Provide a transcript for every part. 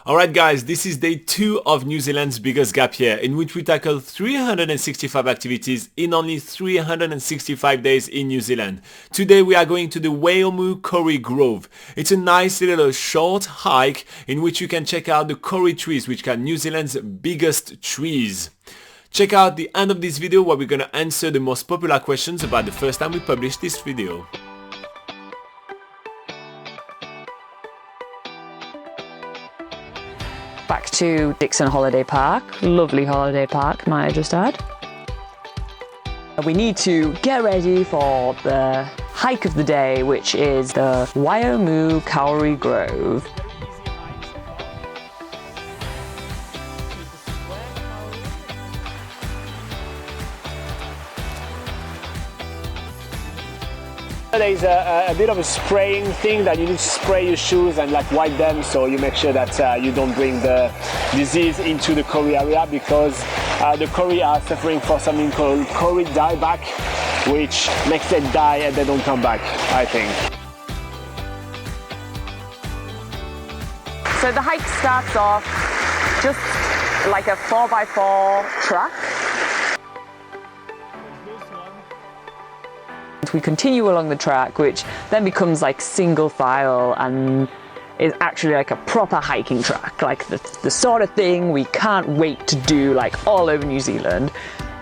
Alright guys, this is day 2 of New Zealand's biggest gap year, in which we tackle 365 activities in only 365 days in New Zealand. Today we are going to the Waiomu Kauri Grove. It's a nice little short hike in which you can check out the kauri trees, which are New Zealand's biggest trees. Check out the end of this video where we're gonna answer the most popular questions about the first time we published this video. Back to Dixon Holiday Park, lovely holiday park, might I just add. We need to get ready for the hike of the day, which is the Waiomu Kauri Grove. There's a bit of a spraying thing that you need to spray your shoes and like wipe them, so you make sure that you don't bring the disease into the kauri area, because the kauri are suffering for something called kauri dieback, which makes them die and they don't come back, I think. So the hike starts off just like a 4x4 track. We continue along the track, which then becomes like single file and is actually like a proper hiking track, like the sort of thing we can't wait to do like all over New Zealand.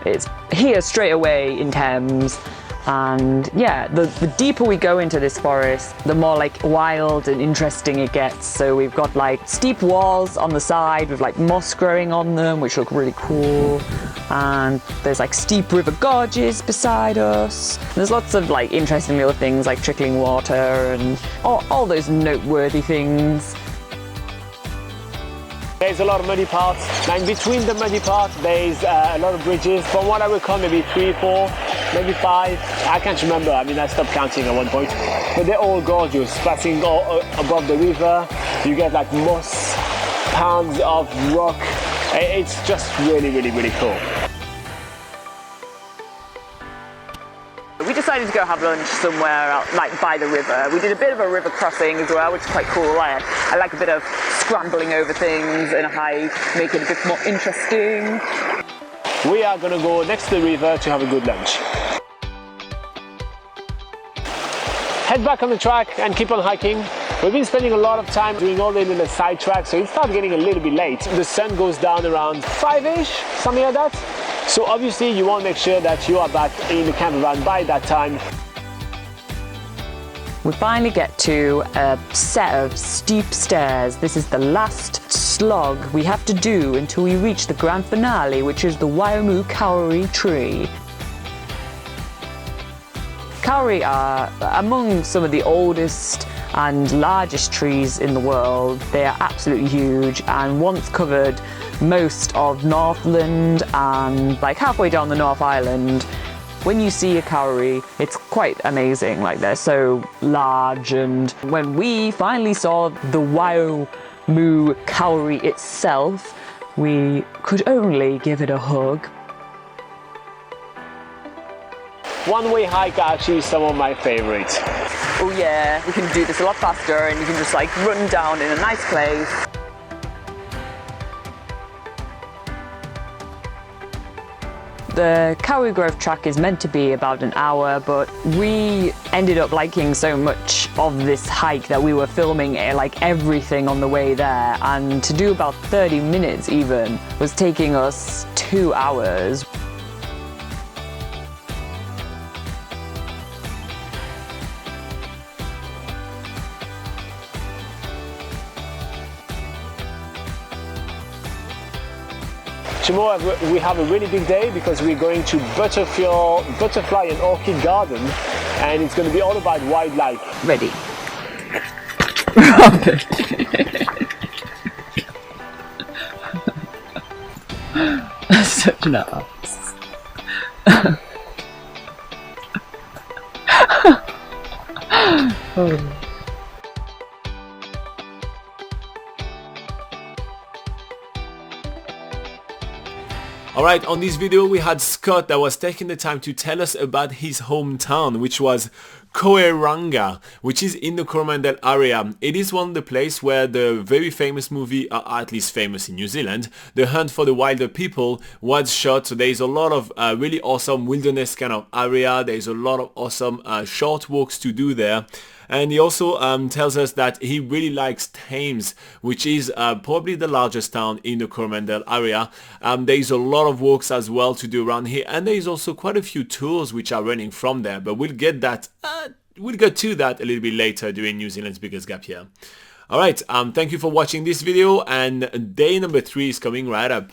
It's here straight away in Thames, and yeah, the deeper we go into this forest, the more like wild and interesting it gets. So we've got like steep walls on the side with like moss growing on them, which look really cool. And there's like steep river gorges beside us. There's lots of like interesting little things like trickling water and all those noteworthy things. There's a lot of muddy parts, and between the muddy parts there's a lot of bridges. From what I recall, maybe 3, 4, maybe 5, I can't remember, I mean I stopped counting at one point. But they're all gorgeous, passing all above the river. You get like moss, pounds of rock. It's just really cool. We decided to go have lunch somewhere out, like by the river. We did a bit of a river crossing as well, which is quite cool. I like a bit of scrambling over things in a hike, make it a bit more interesting. We are gonna go next to the river to have a good lunch. Head back on the track and keep on hiking. We've been spending a lot of time doing all the little side tracks, so it starts getting a little bit late. The sun goes down around 5-ish, something like that. So obviously you want to make sure that you are back in the camper van by that time. We finally get to a set of steep stairs. This is the last slog we have to do until we reach the grand finale, which is the Waiomu Kauri tree. Kauri are among some of the oldest and largest trees in the world. They are absolutely huge and once covered most of Northland and like halfway down the North Island. When you see a kauri, it's quite amazing, like they're so large. And when we finally saw the Waiomu Kauri itself, we could only give it a hug. One-way hike are actually some of my favorites. Oh yeah, we can do this a lot faster and you can just like run down in a nice place. The Kauri Grove track is meant to be about an hour, but we ended up liking so much of this hike that we were filming like everything on the way there, and to do about 30 minutes even was taking us 2 hours. Tomorrow we have a really big day because we're going to Butterfly and Orchid Garden, and it's going to be all about wildlife. Ready. That's such an ass. Oh. Alright, on this video we had Scott that was taking the time to tell us about his hometown, which was Koeranga, which is in the Coromandel area. It is one of the places where the very famous movie, at least famous in New Zealand, The Hunt for the Wilder People, was shot. So there is a lot of really awesome wilderness kind of area. There is a lot of awesome short walks to do there. And he also tells us that he really likes Thames, which is probably the largest town in the Coromandel area. There is a lot of walks as well to do around here, and there is also quite a few tours which are running from there, but we'll get that we'll get to that a little bit later during New Zealand's biggest gap year. Alright, thank you for watching this video, and day number 3 is coming right up.